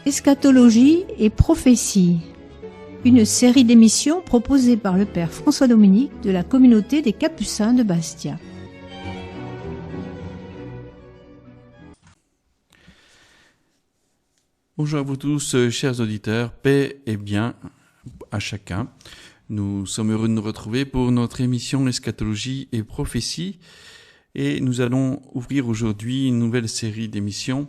Eschatologie et prophétie, une série d'émissions proposée par le Père François Dominique de la communauté des Capucins de Bastia. Bonjour à vous tous, chers auditeurs, paix et bien à chacun. Nous sommes heureux de nous retrouver pour notre émission Eschatologie et prophétie. Et nous allons ouvrir aujourd'hui une nouvelle série d'émissions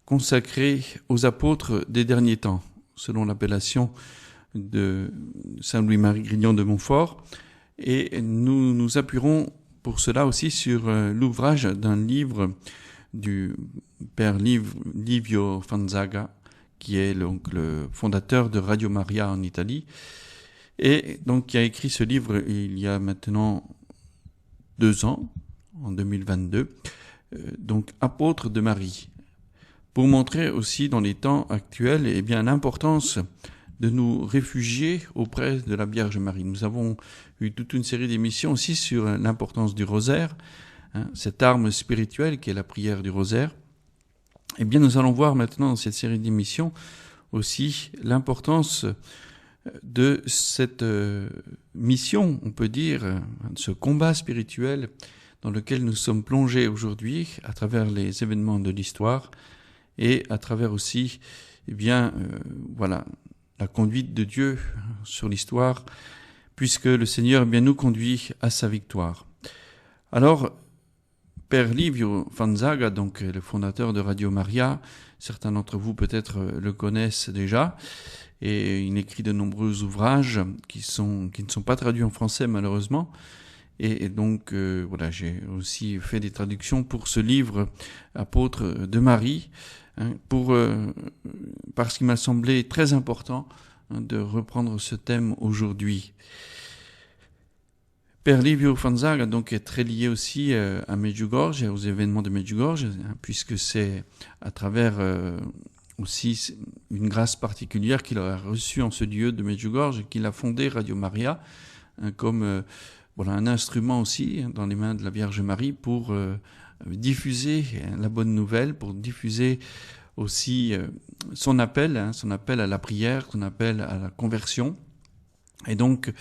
consacrée aux apôtres des derniers temps, selon l'appellation de Saint Louis-Marie Grignon de Montfort. Et nous nous appuierons pour cela aussi sur l'ouvrage d'un livre du Père Livio Fanzaga, qui est donc le fondateur de Radio Maria en Italie, et donc qui a écrit ce livre il y a maintenant 2 ans, en 2022, donc Apôtre de Marie, pour montrer aussi dans les temps actuels l'importance de nous réfugier auprès de la Vierge Marie. Nous avons eu toute une série d'émissions aussi sur l'importance du rosaire, cette arme spirituelle qui est la prière du rosaire. Nous allons voir maintenant dans cette série d'émissions aussi l'importance de cette mission, on peut dire, de ce combat spirituel dans lequel nous sommes plongés aujourd'hui à travers les événements de l'histoire et à travers aussi la conduite de Dieu sur l'histoire, puisque le Seigneur nous conduit à sa victoire. Alors, Père Livio Fanzaga, donc le fondateur de Radio Maria, certains d'entre vous peut-être le connaissent déjà, et il écrit de nombreux ouvrages qui ne sont pas traduits en français malheureusement. Et donc j'ai aussi fait des traductions pour ce livre Apôtre de Marie, parce qu'il m'a semblé très important de reprendre ce thème aujourd'hui. Père Livio Fanzaga donc est très lié aussi à Medjugorje, aux événements de Medjugorje, puisque c'est à travers aussi une grâce particulière qu'il a reçue en ce lieu de Medjugorje qu'il a fondé Radio Maria comme un instrument aussi dans les mains de la Vierge Marie pour diffuser la bonne nouvelle, pour diffuser aussi son appel à la prière, son appel à la conversion. Et donc,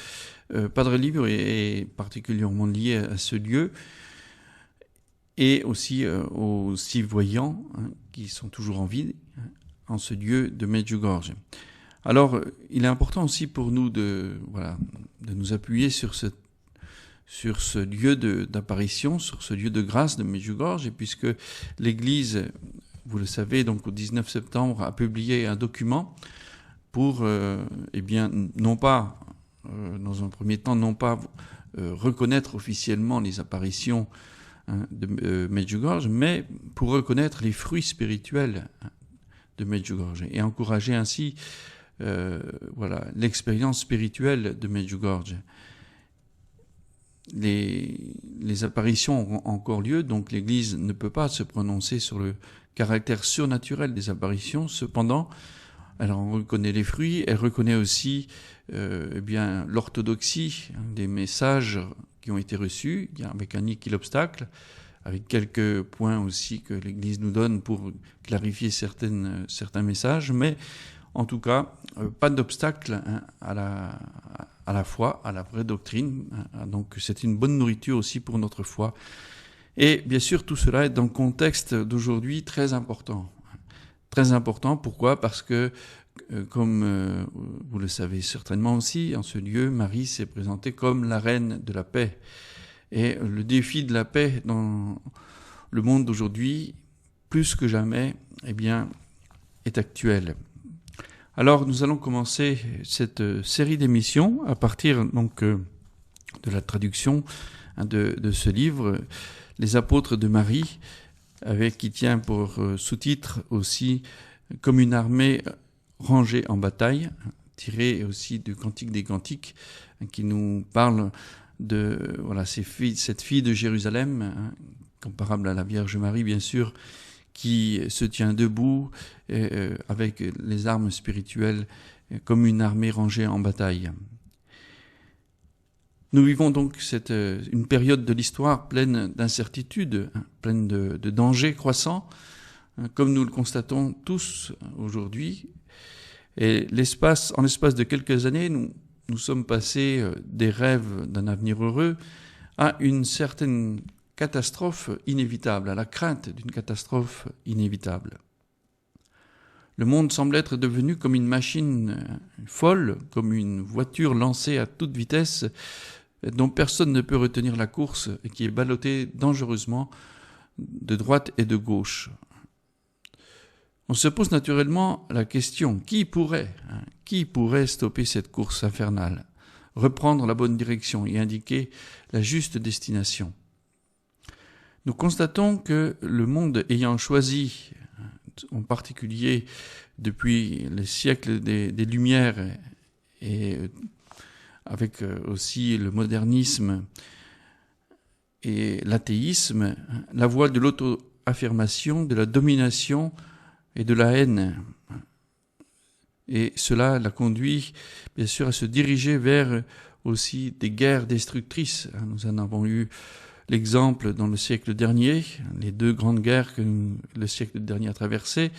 Padre Livio est particulièrement lié à ce lieu et aussi aux six voyants qui sont toujours en vie en ce lieu de Medjugorje. Alors, il est important aussi pour nous de nous appuyer sur ce lieu d'apparition, sur ce lieu de grâce de Medjugorje, puisque l'Église, vous le savez, donc au 19 septembre, a publié un document pour, non pas, dans un premier temps, reconnaître officiellement les apparitions de Medjugorje, mais pour reconnaître les fruits spirituels de Medjugorje et encourager ainsi l'expérience spirituelle de Medjugorje. Les apparitions ont encore lieu, donc l'Église ne peut pas se prononcer sur le caractère surnaturel des apparitions. Cependant, elle en reconnaît les fruits, elle reconnaît aussi l'orthodoxie des messages qui ont été reçus, avec un nihil obstacle, avec quelques points aussi que l'Église nous donne pour clarifier certains messages, mais en tout cas, pas d'obstacle à la foi, à la vraie doctrine. Donc c'est une bonne nourriture aussi pour notre foi. Et bien sûr, tout cela est dans le contexte d'aujourd'hui très important. Très important, pourquoi ? Parce que, comme vous le savez certainement aussi, en ce lieu, Marie s'est présentée comme la reine de la paix. Et le défi de la paix dans le monde d'aujourd'hui, plus que jamais, est actuel. Alors, nous allons commencer cette série d'émissions à partir donc de la traduction de ce livre, Les Apôtres de Marie, qui tient pour sous-titre aussi Comme une armée rangée en bataille, tiré aussi du Cantique des Cantiques, qui nous parle de cette fille de Jérusalem, comparable à la Vierge Marie bien sûr, qui se tient debout avec les armes spirituelles comme une armée rangée en bataille. Nous vivons donc une période de l'histoire pleine d'incertitudes, pleine de dangers croissants, comme nous le constatons tous aujourd'hui. Et en l'espace de quelques années, nous sommes passés des rêves d'un avenir heureux à une certaine catastrophe inévitable, à la crainte d'une catastrophe inévitable. Le monde semble être devenu comme une machine folle, comme une voiture lancée à toute vitesse, dont personne ne peut retenir la course et qui est ballottée dangereusement de droite et de gauche. On se pose naturellement la question, qui pourrait stopper cette course infernale, reprendre la bonne direction et indiquer la juste destination? Nous constatons que le monde ayant choisi, en particulier depuis les siècles des Lumières et avec aussi le modernisme et l'athéisme, la voie de l'auto-affirmation, de la domination et de la haine. Et cela l'a conduit, bien sûr, à se diriger vers aussi des guerres destructrices. Nous en avons eu l'exemple dans le siècle dernier, les 2 grandes guerres que le siècle dernier a traversées.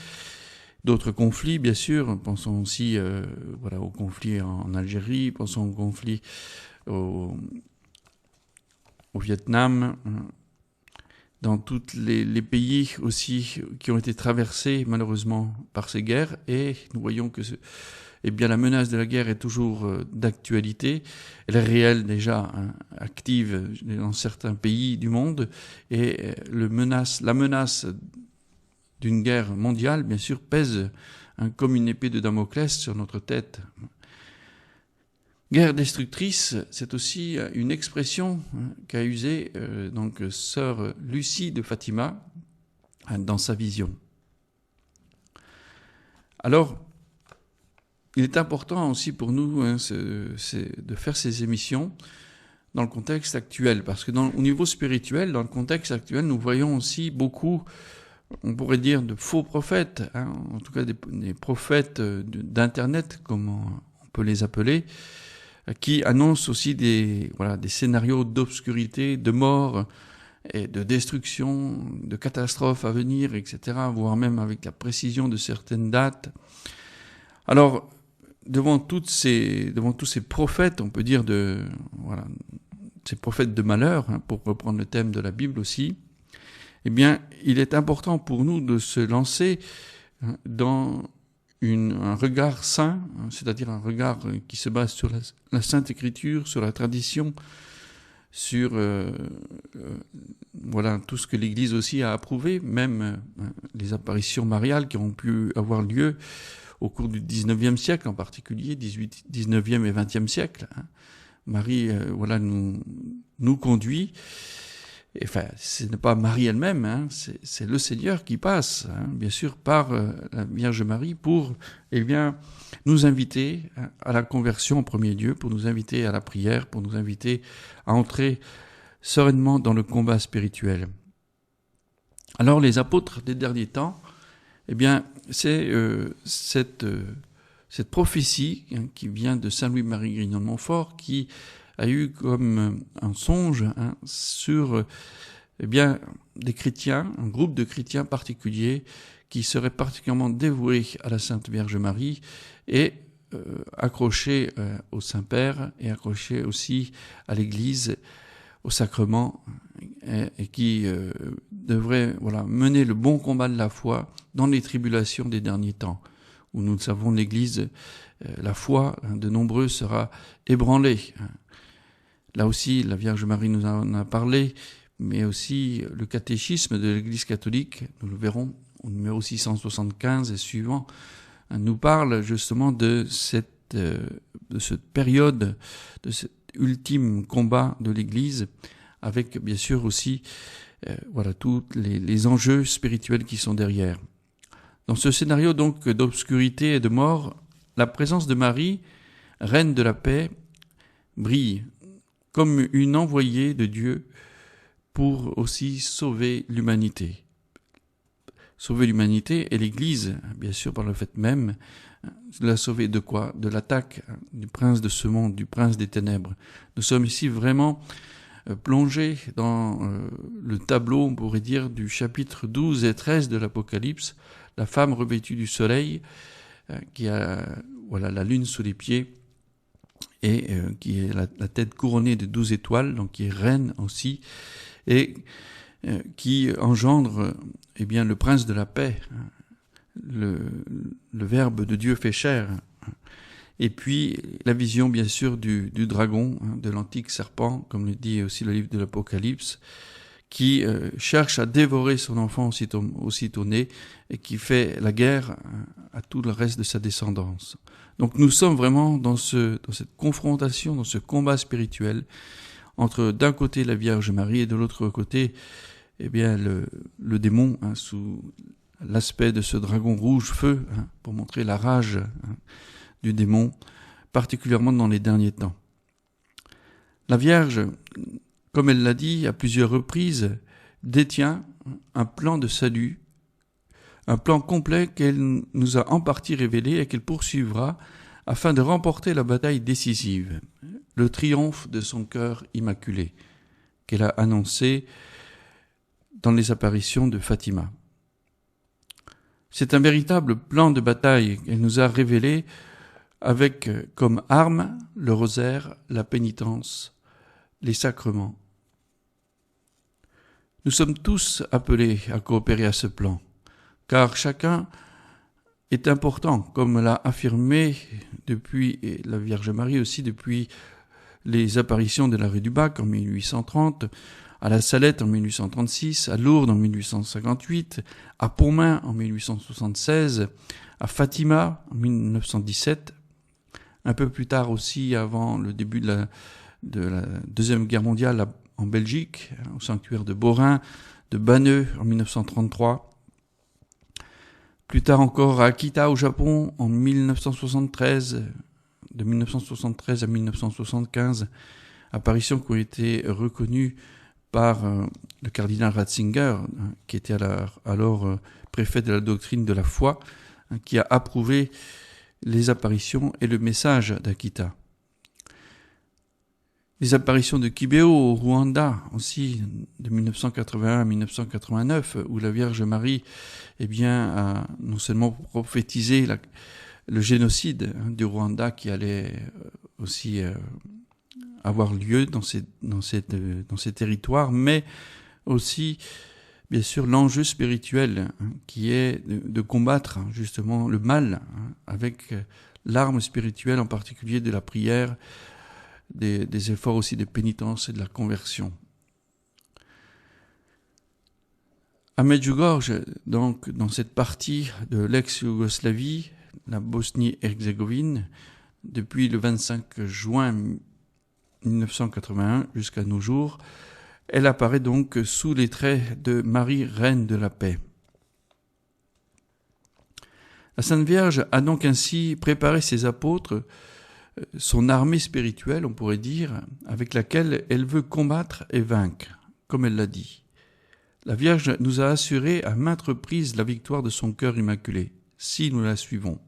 D'autres conflits, bien sûr, pensons aussi au conflit en Algérie, pensons au conflit au Vietnam, dans tous les pays aussi qui ont été traversés malheureusement par ces guerres. Et nous voyons que la menace de la guerre est toujours d'actualité. Elle est réelle déjà, active dans certains pays du monde. Et la menace d'une guerre mondiale, bien sûr, pèse comme une épée de Damoclès sur notre tête. Guerre destructrice, c'est aussi une expression qu'a usée sœur Lucie de Fatima dans sa vision. Alors, il est important aussi pour nous de faire ces émissions dans le contexte actuel, parce que au niveau spirituel, dans le contexte actuel, nous voyons aussi beaucoup, on pourrait dire, de faux prophètes, en tout cas des prophètes d'Internet, comme on peut les appeler, qui annoncent aussi des scénarios d'obscurité, de mort et de destruction, de catastrophes à venir, etc., voire même avec la précision de certaines dates. Alors, devant tous ces prophètes, on peut dire ces prophètes de malheur, pour reprendre le thème de la Bible aussi, eh bien, il est important pour nous de se lancer dans un regard saint, c'est-à-dire un regard qui se base sur la Sainte Écriture, sur la tradition, sur tout ce que l'Église aussi a approuvé, même les apparitions mariales qui ont pu avoir lieu au cours du 19e siècle, en particulier 19e et 20e siècle. Marie nous conduit. Enfin, ce n'est pas Marie elle-même, c'est le Seigneur qui passe, bien sûr, par la Vierge Marie pour, nous inviter à la conversion en premier lieu, pour nous inviter à la prière, pour nous inviter à entrer sereinement dans le combat spirituel. Alors, les apôtres des derniers temps, c'est cette prophétie qui vient de Saint Louis-Marie Grignon de Montfort, qui a eu comme un songe sur des chrétiens, un groupe de chrétiens particuliers qui seraient particulièrement dévoués à la Sainte Vierge Marie et accrochés au Saint-Père et accrochés aussi à l'Église, au sacrement, et qui devraient mener le bon combat de la foi dans les tribulations des derniers temps, où nous le savons, l'Église, la foi de nombreux sera ébranlée. Là aussi, la Vierge Marie nous en a parlé, mais aussi le catéchisme de l'Église catholique, nous le verrons au numéro 675 et suivant, nous parle justement de cette période, de cet ultime combat de l'Église, avec bien sûr aussi tous les enjeux spirituels qui sont derrière. Dans ce scénario donc d'obscurité et de mort, la présence de Marie, reine de la paix, brille comme une envoyée de Dieu pour aussi sauver l'humanité. Sauver l'humanité et l'Église, bien sûr par le fait même, la sauver de quoi? De l'attaque du prince de ce monde, du prince des ténèbres. Nous sommes ici vraiment plonger dans le tableau, on pourrait dire, du chapitre 12 et 13 de l'Apocalypse, la femme revêtue du soleil, qui a la lune sous les pieds, et qui est la tête couronnée de 12 étoiles, donc qui est reine aussi, et qui engendre le prince de la paix, le Verbe de Dieu fait chair. Et puis la vision bien sûr du dragon, de l'antique serpent, comme le dit aussi le livre de l'Apocalypse, qui cherche à dévorer son enfant aussitôt né et qui fait la guerre à tout le reste de sa descendance. Donc nous sommes vraiment dans cette confrontation, dans ce combat spirituel entre d'un côté la Vierge Marie et de l'autre côté le démon, sous l'aspect de ce dragon rouge feu, pour montrer la rage du démon, particulièrement dans les derniers temps. La Vierge, comme elle l'a dit à plusieurs reprises, détient un plan de salut, un plan complet qu'elle nous a en partie révélé et qu'elle poursuivra afin de remporter la bataille décisive, le triomphe de son cœur immaculé, qu'elle a annoncé dans les apparitions de Fatima. C'est un véritable plan de bataille qu'elle nous a révélé avec comme arme le rosaire, la pénitence, les sacrements. Nous sommes tous appelés à coopérer à ce plan, car chacun est important, comme l'a affirmé depuis la Vierge Marie aussi, depuis les apparitions de la rue du Bac en 1830, à la Salette en 1836, à Lourdes en 1858, à Pontmain en 1876, à Fatima en 1917, un peu plus tard aussi, avant le début de la Deuxième Guerre mondiale en Belgique, au sanctuaire de Beaurain, de Banneux en 1933, plus tard encore à Akita au Japon en 1973, de 1973 à 1975, apparitions qui ont été reconnues par le cardinal Ratzinger, qui était alors préfet de la doctrine de la foi, qui a approuvé les apparitions et le message d'Akita. Les apparitions de Kibeo au Rwanda aussi, de 1981 à 1989, où la Vierge Marie a non seulement prophétisé le génocide du Rwanda qui allait aussi avoir lieu dans ces territoires, mais aussi bien sûr l'enjeu spirituel qui est de combattre justement le mal avec l'arme spirituelle, en particulier de la prière, des efforts aussi de pénitence et de la conversion. À Medjugorje, donc dans cette partie de l'ex-Yougoslavie, la Bosnie-Herzégovine, depuis le 25 juin 1981 jusqu'à nos jours, elle apparaît donc sous les traits de Marie, Reine de la Paix. La Sainte Vierge a donc ainsi préparé ses apôtres, son armée spirituelle, on pourrait dire, avec laquelle elle veut combattre et vaincre, comme elle l'a dit. La Vierge nous a assuré à maintes reprises la victoire de son cœur immaculé, si nous la suivons.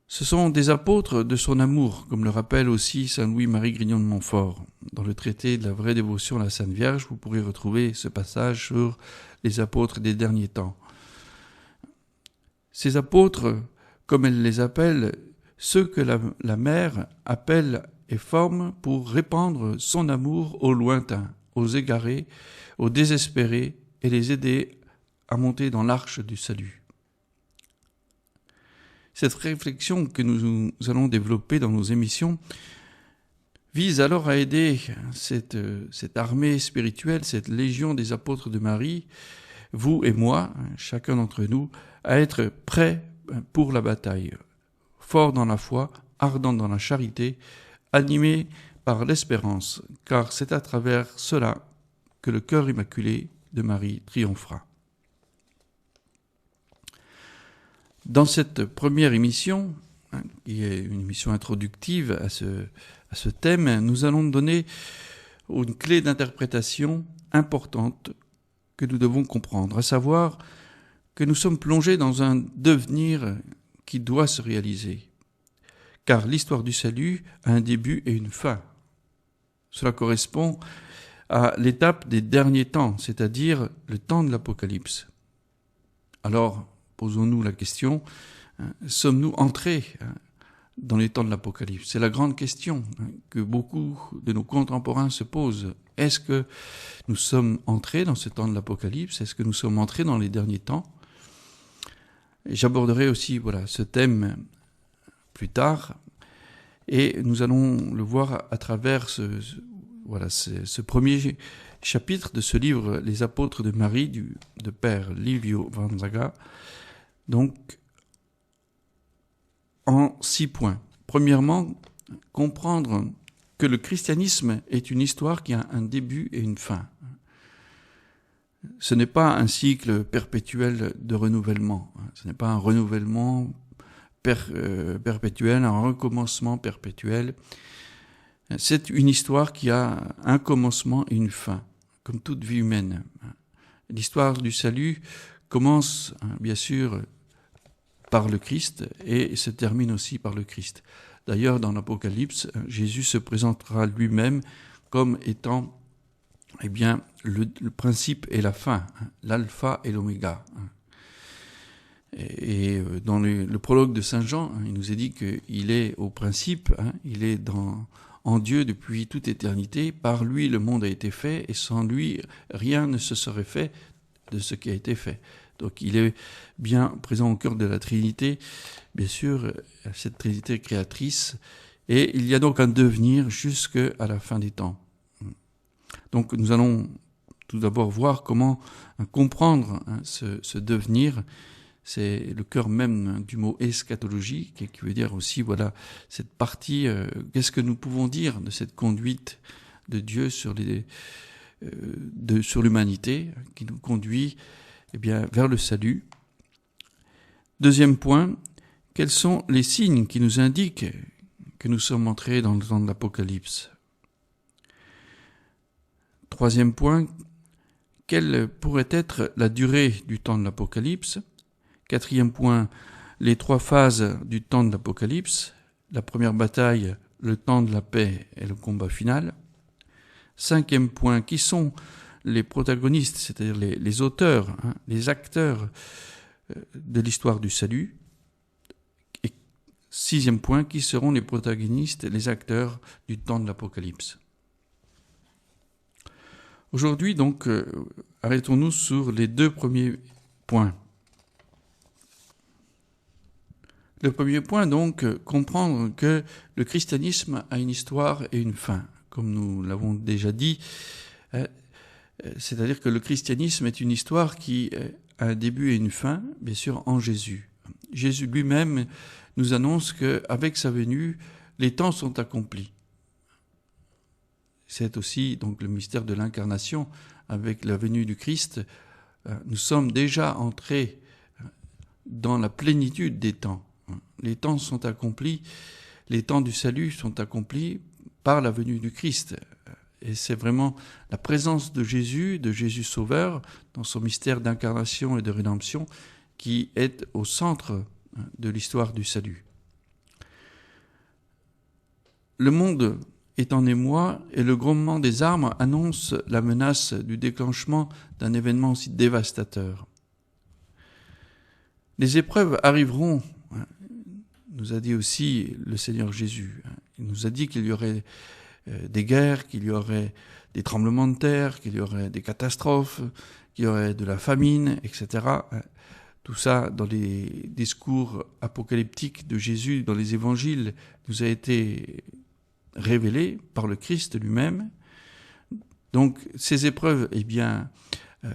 Ce sont des apôtres de son amour, comme le rappelle aussi saint Louis-Marie Grignon de Montfort. Dans le traité de la vraie dévotion à la Sainte Vierge, vous pourrez retrouver ce passage sur les apôtres des derniers temps. Ces apôtres, comme elle les appelle, ceux que la mère appelle et forme pour répandre son amour aux lointains, aux égarés, aux désespérés et les aider à monter dans l'arche du salut. Cette réflexion que nous allons développer dans nos émissions vise alors à aider cette armée spirituelle, cette légion des apôtres de Marie, vous et moi, chacun d'entre nous, à être prêts pour la bataille, forts dans la foi, ardents dans la charité, animés par l'espérance, car c'est à travers cela que le cœur immaculé de Marie triomphera. Dans cette première émission, qui est une émission introductive à ce thème, nous allons donner une clé d'interprétation importante que nous devons comprendre, à savoir que nous sommes plongés dans un devenir qui doit se réaliser, car l'histoire du salut a un début et une fin. Cela correspond à l'étape des derniers temps, c'est-à-dire le temps de l'Apocalypse. Alors, posons-nous la question, sommes-nous entrés dans les temps de l'Apocalypse? C'est la grande question que beaucoup de nos contemporains se posent. Est-ce que nous sommes entrés dans ce temps de l'Apocalypse? Est-ce que nous sommes entrés dans les derniers temps? Et j'aborderai aussi ce thème plus tard, et nous allons le voir à travers ce premier chapitre de ce livre, Les apôtres de Marie, de Père Livio Vanzaga, donc en 6 points. Premièrement, comprendre que le christianisme est une histoire qui a un début et une fin. Ce n'est pas un cycle perpétuel de renouvellement, ce n'est pas un renouvellement perpétuel, un recommencement perpétuel. C'est une histoire qui a un commencement et une fin, comme toute vie humaine. L'histoire du salut commence, bien sûr, par le Christ et se termine aussi par le Christ. D'ailleurs, dans l'Apocalypse, Jésus se présentera lui-même comme étant le principe et la fin, l'alpha et l'oméga. Et dans le prologue de Saint Jean, il nous est dit qu'il est au principe, il est en Dieu depuis toute éternité. Par lui, le monde a été fait, et sans lui, rien ne se serait fait de ce qui a été fait. Donc il est bien présent au cœur de la Trinité, bien sûr, cette Trinité créatrice, et il y a donc un devenir jusqu'à la fin des temps. Donc nous allons tout d'abord voir comment comprendre ce devenir. C'est le cœur même du mot eschatologie, qui veut dire aussi, cette partie, qu'est-ce que nous pouvons dire de cette conduite de Dieu sur l'humanité, qui nous conduit vers le salut. Deuxième point, quels sont les signes qui nous indiquent que nous sommes entrés dans le temps de l'Apocalypse? Troisième point, quelle pourrait être la durée du temps de l'Apocalypse? Quatrième point, les 3 phases du temps de l'Apocalypse. La première bataille, le temps de la paix et le combat final. Cinquième point, qui sont les protagonistes, c'est-à-dire les auteurs, les acteurs de l'histoire du salut. Et 6e point, qui seront les protagonistes, les acteurs du temps de l'Apocalypse. Aujourd'hui, donc, arrêtons-nous sur les 2 premiers points. Le premier point, donc, comprendre que le christianisme a une histoire et une fin. Comme nous l'avons déjà dit, c'est-à-dire que le christianisme est une histoire qui a un début et une fin, bien sûr, en Jésus. Jésus lui-même nous annonce qu'avec sa venue, les temps sont accomplis. C'est aussi donc le mystère de l'incarnation. Avec la venue du Christ, nous sommes déjà entrés dans la plénitude des temps. Les temps sont accomplis, les temps du salut sont accomplis par la venue du Christ. Et c'est vraiment la présence de Jésus Sauveur, dans son mystère d'incarnation et de rédemption, qui est au centre de l'histoire du salut. Le monde est en émoi et le grondement des armes annonce la menace du déclenchement d'un événement aussi dévastateur. Les épreuves arriveront, nous a dit aussi le Seigneur Jésus. Il nous a dit qu'il y aurait des guerres, qu'il y aurait des tremblements de terre, qu'il y aurait des catastrophes, qu'il y aurait de la famine, etc. Tout ça, dans les discours apocalyptiques de Jésus, dans les évangiles, nous a été révélé par le Christ lui-même. Donc, ces épreuves,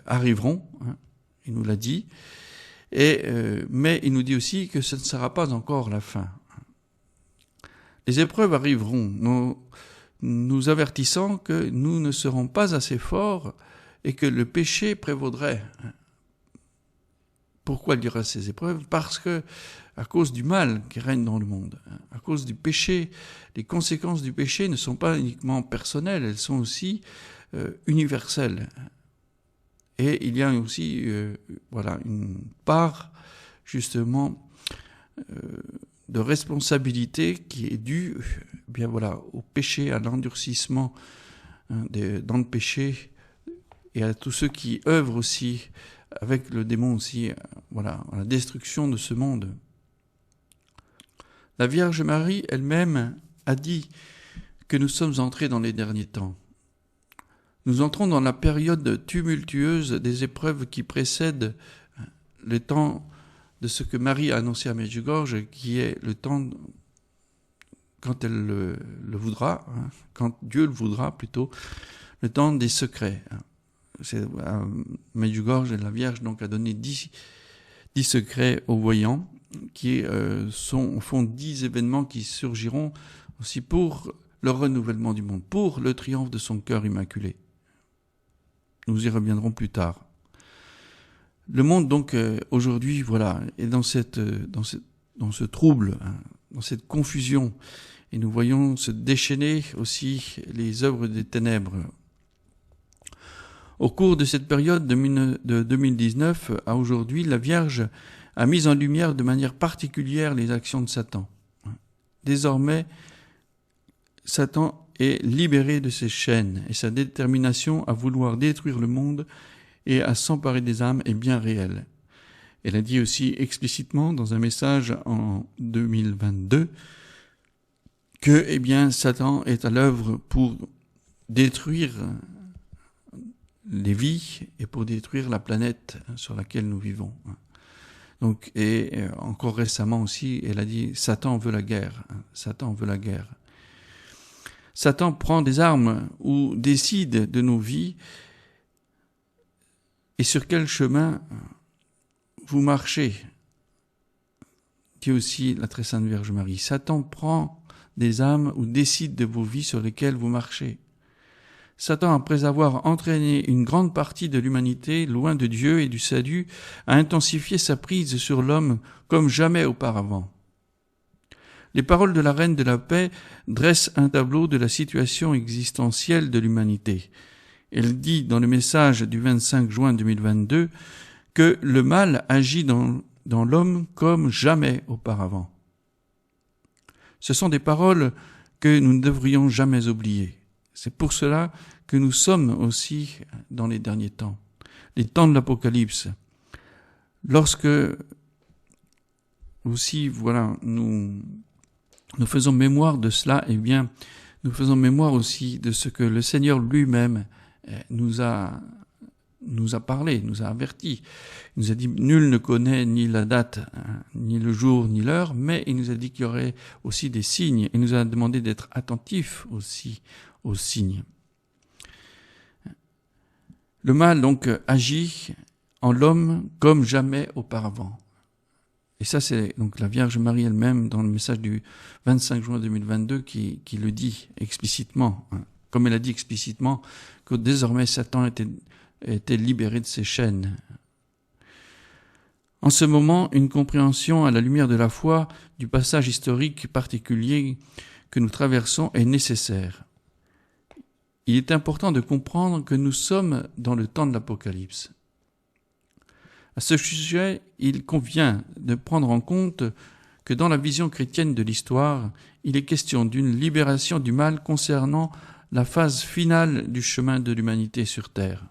arriveront, il nous l'a dit, mais il nous dit aussi que ce ne sera pas encore la fin. Les épreuves arriveront, nous avertissant que nous ne serons pas assez forts et que le péché prévaudrait. Pourquoi il y aura ces épreuves? Parce que, à cause du mal qui règne dans le monde, à cause du péché, les conséquences du péché ne sont pas uniquement personnelles, elles sont aussi universelles. Et il y a aussi une part justement de responsabilité qui est due au péché, à l'endurcissement dans le péché, et à tous ceux qui œuvrent aussi avec le démon aussi, à la destruction de ce monde. La Vierge Marie elle-même a dit que nous sommes entrés dans les derniers temps. Nous entrons dans la période tumultueuse des épreuves qui précèdent le temps de ce que Marie a annoncé à Medjugorje, qui est le temps quand elle le voudra, quand Dieu le voudra plutôt, le temps des secrets. C'est à Medjugorje, la Vierge donc a donné 10 secrets aux voyants, qui sont au fond 10 événements qui surgiront aussi pour le renouvellement du monde, pour le triomphe de son cœur immaculé. Nous y reviendrons plus tard. Le monde donc aujourd'hui est dans ce trouble, dans cette confusion, et nous voyons se déchaîner aussi les œuvres des ténèbres. Au cours de cette période de 2019 à aujourd'hui, la Vierge a mis en lumière de manière particulière les actions de Satan. Désormais, Satan est libéré de ses chaînes et sa détermination à vouloir détruire le monde et à s'emparer des âmes est bien réelle. Elle a dit aussi explicitement dans un message en 2022 que Satan est à l'œuvre pour détruire les vies et pour détruire la planète sur laquelle nous vivons. Donc, et encore récemment aussi, elle a dit Satan veut la guerre. Satan veut la guerre. Satan prend des armes ou décide de nos vies et sur quel chemin vous marchez. Dit aussi la très sainte Vierge Marie. Satan prend des âmes ou décide de vos vies sur lesquelles vous marchez. Satan, après avoir entraîné une grande partie de l'humanité loin de Dieu et du salut, a intensifié sa prise sur l'homme comme jamais auparavant. Les paroles de la Reine de la Paix dressent un tableau de la situation existentielle de l'humanité. Elle dit dans le message du 25 juin 2022 que le mal agit dans l'homme comme jamais auparavant. Ce sont des paroles que nous ne devrions jamais oublier. C'est pour cela que nous sommes aussi dans les derniers temps, les temps de l'Apocalypse. Lorsque aussi, nous faisons mémoire de cela, nous faisons mémoire aussi de ce que le Seigneur lui-même nous a parlé, nous a averti. Il nous a dit, nul ne connaît ni la date, ni le jour, ni l'heure, mais il nous a dit qu'il y aurait aussi des signes. Il nous a demandé d'être attentifs aussi aux signes. Le mal donc agit en l'homme comme jamais auparavant. Et ça, c'est donc la Vierge Marie elle-même dans le message du 25 juin 2022 qui le dit explicitement, comme elle a dit explicitement que désormais Satan était libéré de ses chaînes. En ce moment, une compréhension à la lumière de la foi du passage historique particulier que nous traversons est nécessaire. Il est important de comprendre que nous sommes dans le temps de l'Apocalypse. À ce sujet, il convient de prendre en compte que dans la vision chrétienne de l'histoire, il est question d'une libération du mal concernant la phase finale du chemin de l'humanité sur terre.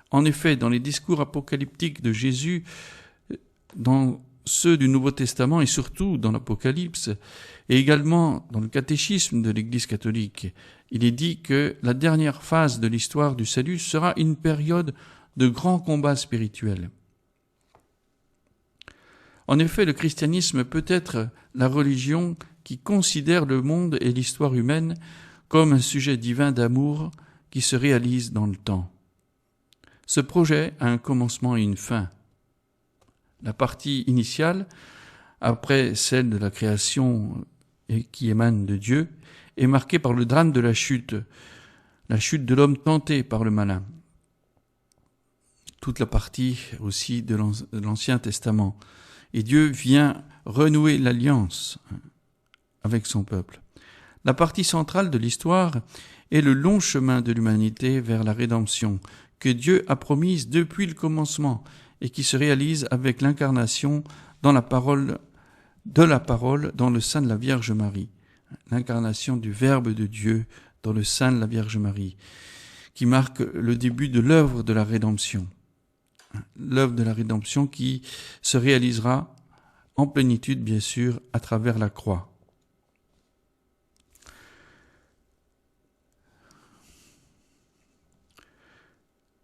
En effet, dans les discours apocalyptiques de Jésus, dans ceux du Nouveau Testament et surtout dans l'Apocalypse, et également dans le catéchisme de l'Église catholique, il est dit que la dernière phase de l'histoire du salut sera une période de grands combats spirituels. En effet, le christianisme peut être la religion qui considère le monde et l'histoire humaine comme un sujet divin d'amour qui se réalise dans le temps. Ce projet a un commencement et une fin. La partie initiale, après celle de la création et qui émane de Dieu, est marquée par le drame de la chute de l'homme tenté par le malin. Toute la partie aussi de l'Ancien Testament. Et Dieu vient renouer l'alliance avec son peuple. La partie centrale de l'histoire est le long chemin de l'humanité vers la rédemption que Dieu a promise depuis le commencement et qui se réalise avec l'incarnation de la parole dans le sein de la Vierge Marie, l'incarnation du Verbe de Dieu dans le sein de la Vierge Marie, qui marque le début de l'œuvre de la rédemption. L'œuvre de la rédemption qui se réalisera en plénitude, bien sûr, à travers la croix.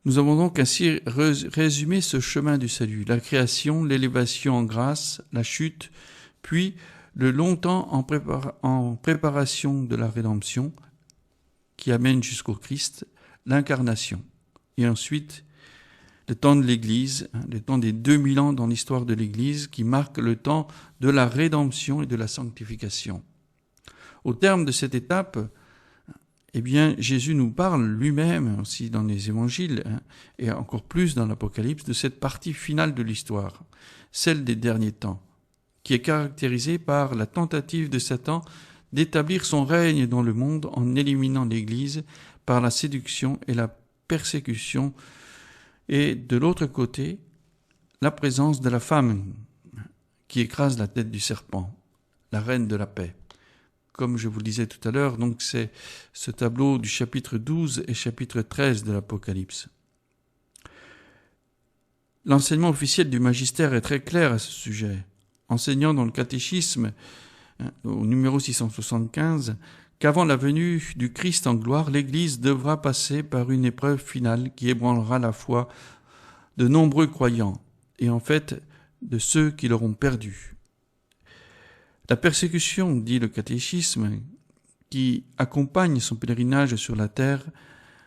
Nous avons donc ainsi résumé ce chemin du salut, la création, l'élévation en grâce, la chute, puis le long temps en préparation de la rédemption qui amène jusqu'au Christ, l'incarnation. Et ensuite, le temps de l'Église, le temps des 2000 ans dans l'histoire de l'Église qui marque le temps de la rédemption et de la sanctification. Au terme de cette étape, eh bien, Jésus nous parle lui-même aussi dans les évangiles et encore plus dans l'Apocalypse de cette partie finale de l'histoire, celle des derniers temps, qui est caractérisée par la tentative de Satan d'établir son règne dans le monde en éliminant l'Église par la séduction et la persécution, et de l'autre côté, la présence de la femme qui écrase la tête du serpent, la reine de la paix. Comme je vous le disais tout à l'heure, donc c'est ce tableau du chapitre 12 et chapitre 13 de l'Apocalypse. L'enseignement officiel du magistère est très clair à ce sujet, enseignant dans le catéchisme, au numéro 675, qu'avant la venue du Christ en gloire, l'Église devra passer par une épreuve finale qui ébranlera la foi de nombreux croyants, et en fait de ceux qui l'auront perdue. La persécution, dit le catéchisme, qui accompagne son pèlerinage sur la terre,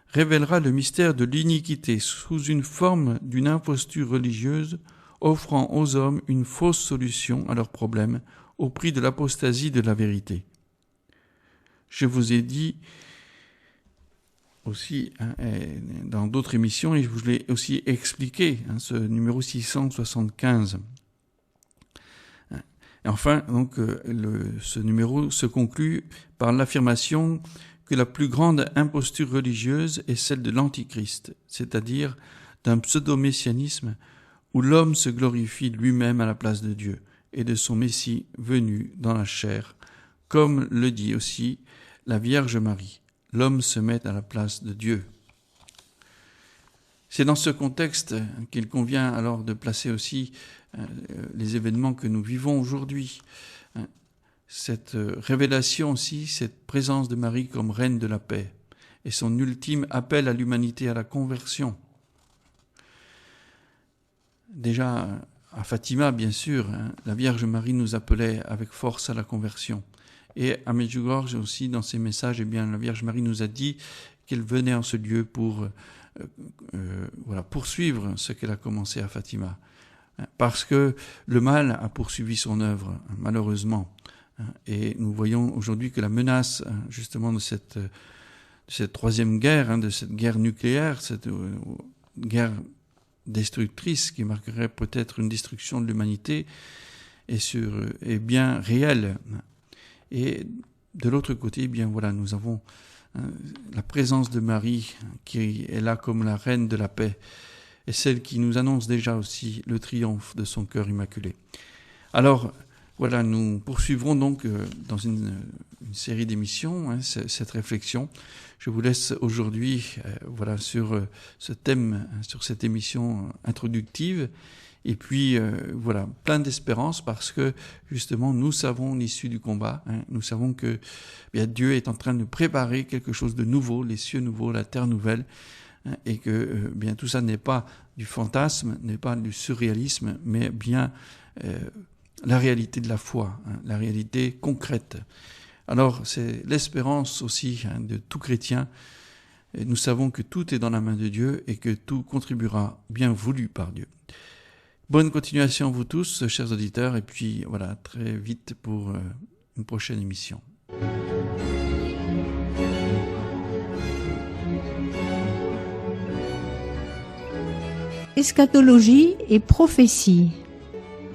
révélera le mystère de l'iniquité sous une forme d'une imposture religieuse, offrant aux hommes une fausse solution à leurs problèmes au prix de l'apostasie de la vérité. Je vous ai dit aussi dans d'autres émissions, et je vous l'ai aussi expliqué, ce numéro 675. Et enfin, donc, ce numéro se conclut par l'affirmation que la plus grande imposture religieuse est celle de l'Antichrist, c'est-à-dire d'un pseudo-messianisme où l'homme se glorifie lui-même à la place de Dieu et de son Messie venu dans la chair, comme le dit aussi la Vierge Marie. L'homme se met à la place de Dieu. C'est dans ce contexte qu'il convient alors de placer aussi les événements que nous vivons aujourd'hui. Cette révélation aussi, cette présence de Marie comme reine de la paix et son ultime appel à l'humanité à la conversion. Déjà à Fatima, bien sûr, la Vierge Marie nous appelait avec force à la conversion. Et à Medjugorje aussi, dans ses messages, eh bien, la Vierge Marie nous a dit qu'elle venait en ce lieu pour poursuivre ce qu'elle a commencé à Fatima. Parce que le mal a poursuivi son œuvre, malheureusement. Et nous voyons aujourd'hui que la menace, justement, de cette troisième guerre, de cette guerre nucléaire, cette guerre destructrice qui marquerait peut-être une destruction de l'humanité, est bien réelle. Et de l'autre côté, eh bien voilà, nous avons la présence de Marie qui est là comme la reine de la paix et celle qui nous annonce déjà aussi le triomphe de son cœur immaculé. Alors voilà, nous poursuivrons donc dans une série d'émissions cette réflexion. Je vous laisse aujourd'hui sur ce thème, sur cette émission introductive. Et puis, plein d'espérance parce que, justement, nous savons l'issue du combat. Nous savons que Dieu est en train de préparer quelque chose de nouveau, les cieux nouveaux, la terre nouvelle, et que tout ça n'est pas du fantasme, n'est pas du surréalisme, mais bien la réalité de la foi, la réalité concrète. Alors, c'est l'espérance aussi de tout chrétien. Et nous savons que tout est dans la main de Dieu et que tout contribuera bien voulu par Dieu. Bonne continuation à vous tous, chers auditeurs, et puis voilà, très vite pour une prochaine émission. Eschatologie et prophétie,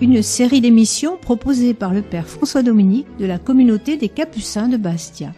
une série d'émissions proposée par le Père François Dominique de la communauté des Capucins de Bastia.